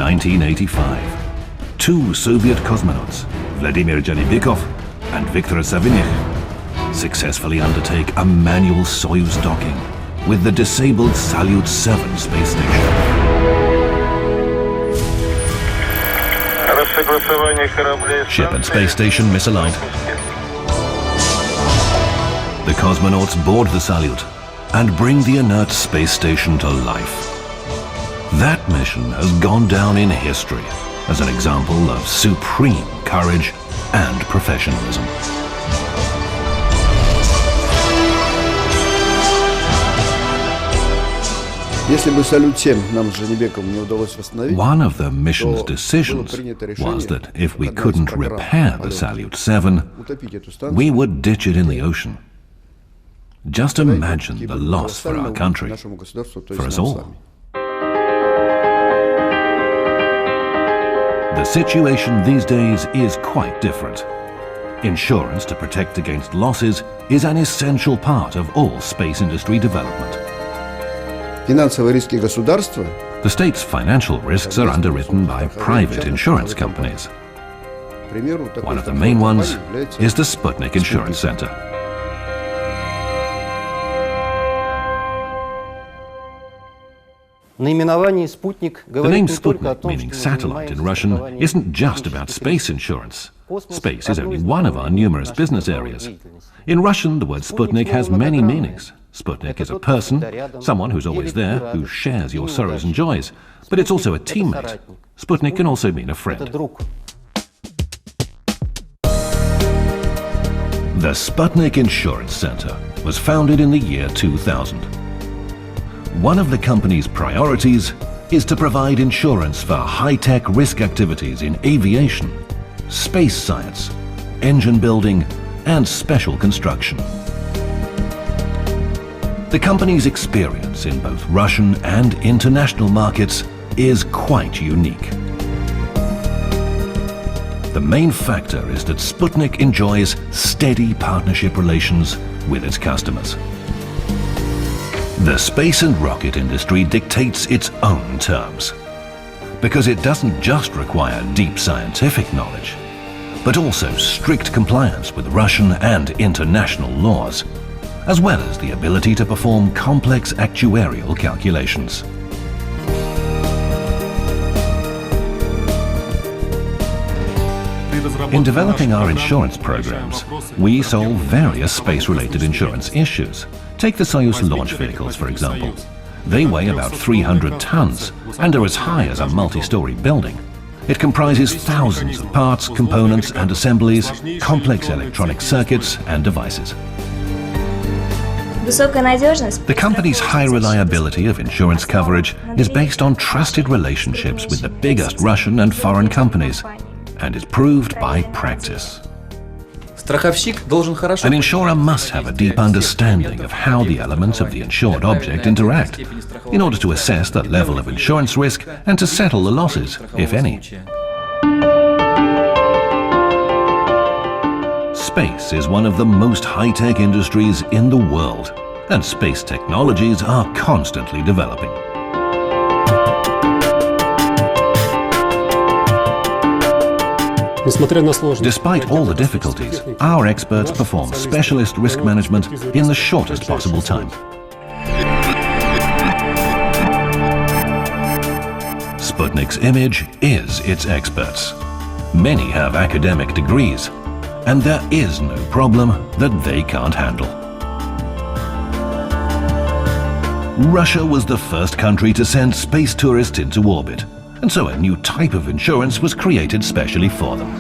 1985, two Soviet cosmonauts, Vladimir Janibekov and Viktor Savinych, successfully undertake a manual Soyuz docking with the disabled Salyut 7 space station. Ship and space station misaligned. The cosmonauts board the Salyut and bring the inert space station to life. That mission has gone down in history as an example of supreme courage and professionalism. One of the mission's decisions was that if we couldn't repair the Salyut 7, we would ditch it in the ocean. Just imagine the loss for our country, for us all. The situation these days is quite different. Insurance to protect against losses is an essential part of all space industry development. The state's financial risks are underwritten by private insurance companies. One of the main ones is the Sputnik Insurance Center. The name Sputnik, meaning satellite in Russian, isn't just about space insurance. Space is only one of our numerous business areas. In Russian, the word Sputnik has many meanings. Sputnik is a person, someone who's always there, who shares your sorrows and joys. But it's also a teammate. Sputnik can also mean a friend. The Sputnik Insurance Center was founded in the year 2000. One of the company's priorities is to provide insurance for high-tech risk activities in aviation, space science, engine building, and special construction. The company's experience in both Russian and international markets is quite unique. The main factor is that Sputnik enjoys steady partnership relations with its customers. The space and rocket industry dictates its own terms, because it doesn't just require deep scientific knowledge, but also strict compliance with Russian and international laws, as well as the ability to perform complex actuarial calculations. In developing our insurance programs, we solve various space-related insurance issues. Take the Soyuz launch vehicles, for example. They weigh about 300 tons and are as high as a multi-story building. It comprises thousands of parts, components and assemblies, complex electronic circuits and devices. The company's high reliability of insurance coverage is based on trusted relationships with the biggest Russian and foreign companies, and is proved by practice. An insurer must have a deep understanding of how the elements of the insured object interact in order to assess the level of insurance risk and to settle the losses, if any. Space is one of the most high-tech industries in the world, and space technologies are constantly developing. Despite all the difficulties, our experts perform specialist risk management in the shortest possible time. Sputnik's image is its experts. Many have academic degrees, and there is no problem that they can't handle. Russia was the first country to send space tourists into orbit, and so a new type of insurance was created specially for them.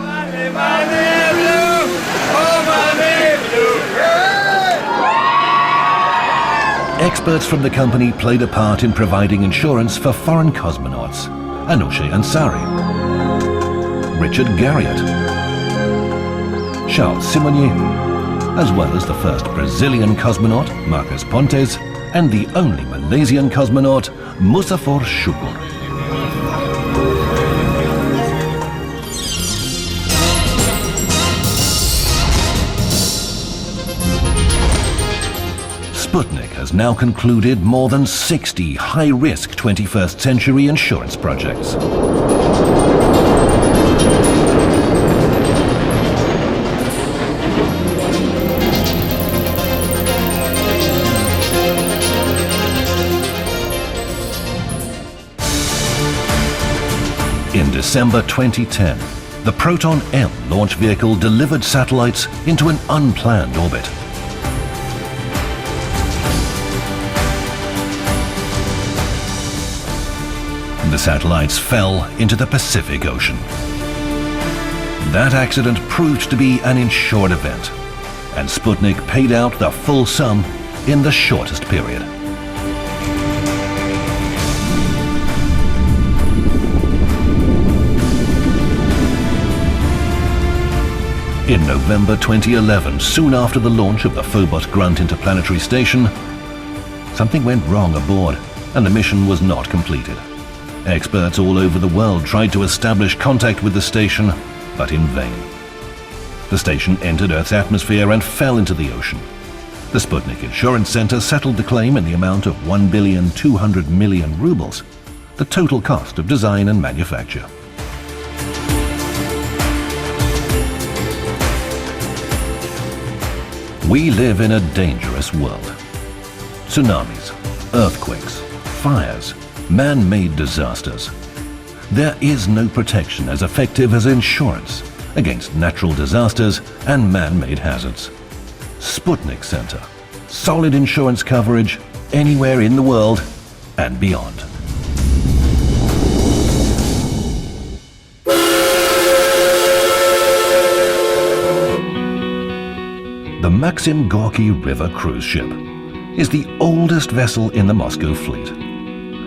Experts from the company played a part in providing insurance for foreign cosmonauts, Anousheh Ansari, Richard Garriott, Charles Simonyi, as well as the first Brazilian cosmonaut, Marcos Pontes, and the only Malaysian cosmonaut, Muzaffar Shukr. Sputnik has now concluded more than 60 high-risk 21st century insurance projects. In December 2010, the Proton-M launch vehicle delivered satellites into an unplanned orbit. The satellites fell into the Pacific Ocean. That accident proved to be an insured event, and Sputnik paid out the full sum in the shortest period. In November 2011, soon after the launch of the Phobos Grunt interplanetary station, something went wrong aboard and the mission was not completed. Experts all over the world tried to establish contact with the station, but in vain. The station entered Earth's atmosphere and fell into the ocean. The Sputnik Insurance Center settled the claim in the amount of 1,200,000,000 rubles, the total cost of design and manufacture. We live in a dangerous world. Tsunamis, earthquakes, fires, man-made disasters. There is no protection as effective as insurance against natural disasters and man-made hazards. Sputnik Center. Solid insurance coverage anywhere in the world and beyond. The Maxim Gorky River cruise ship is the oldest vessel in the Moscow fleet.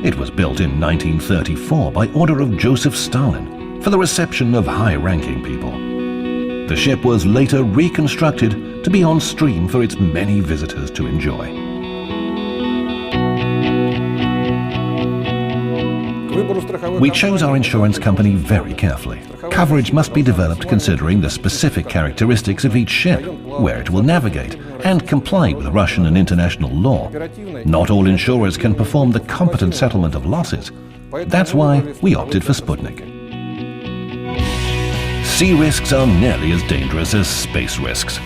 It was built in 1934 by order of Joseph Stalin for the reception of high-ranking people. The ship was later reconstructed to be on stream for its many visitors to enjoy. We chose our insurance company very carefully. Coverage must be developed considering the specific characteristics of each ship, where it will navigate, and comply with Russian and international law. Not all insurers can perform the competent settlement of losses. That's why we opted for Sputnik. Sea risks are nearly as dangerous as space risks.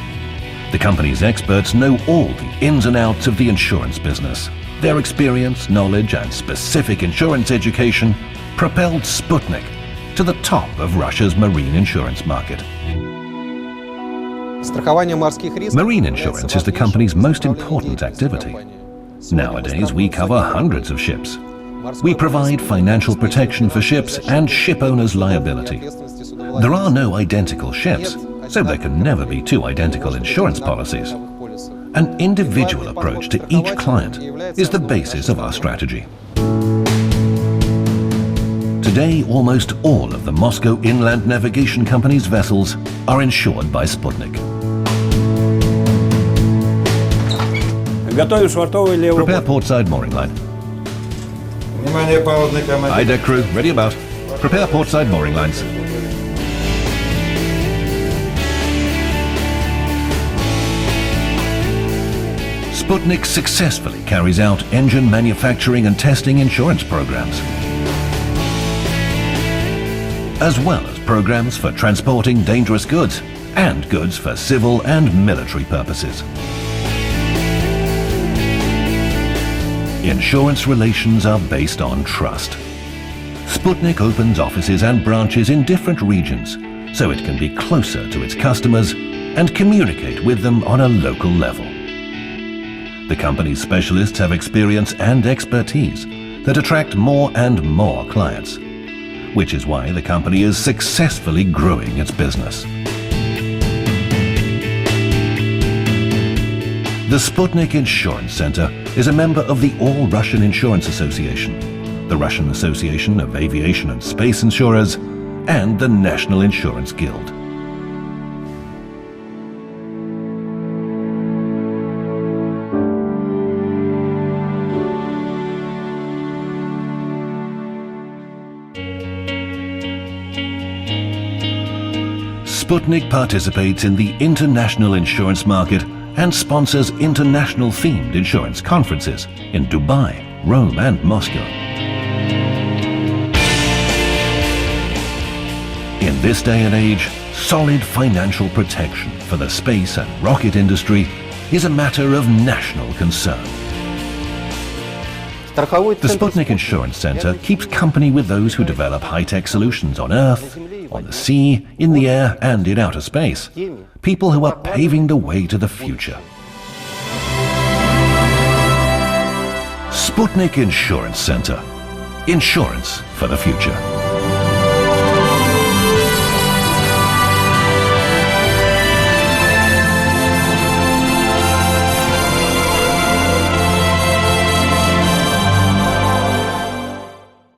The company's experts know all the ins and outs of the insurance business. Their experience, knowledge, and specific insurance education propelled Sputnik to the top of Russia's marine insurance market. Marine insurance is the company's most important activity. Nowadays, we cover hundreds of ships. We provide financial protection for ships and ship owners' liability. There are no identical ships, so there can never be two identical insurance policies. An individual approach to each client is the basis of our strategy. Today, almost all of the Moscow Inland Navigation Company's vessels are insured by Sputnik. Prepare portside mooring line. Aye, deck crew, ready about. Prepare portside mooring lines. Sputnik successfully carries out engine manufacturing and testing insurance programs, as well as programs for transporting dangerous goods and goods for civil and military purposes. Insurance relations are based on trust. Sputnik opens offices and branches in different regions so it can be closer to its customers and communicate with them on a local level. The company's specialists have experience and expertise that attract more and more clients, which is why the company is successfully growing its business. The Sputnik Insurance Center is a member of the All-Russian Insurance Association, the Russian Association of Aviation and Space Insurers, and the National Insurance Guild. Sputnik participates in the international insurance market and sponsors international themed insurance conferences in Dubai, Rome and Moscow. In this day and age, solid financial protection for the space and rocket industry is a matter of national concern. The Sputnik Insurance Center keeps company with those who develop high-tech solutions on Earth, on the sea, in the air and in outer space. People who are paving the way to the future. Sputnik Insurance Center. Insurance for the future.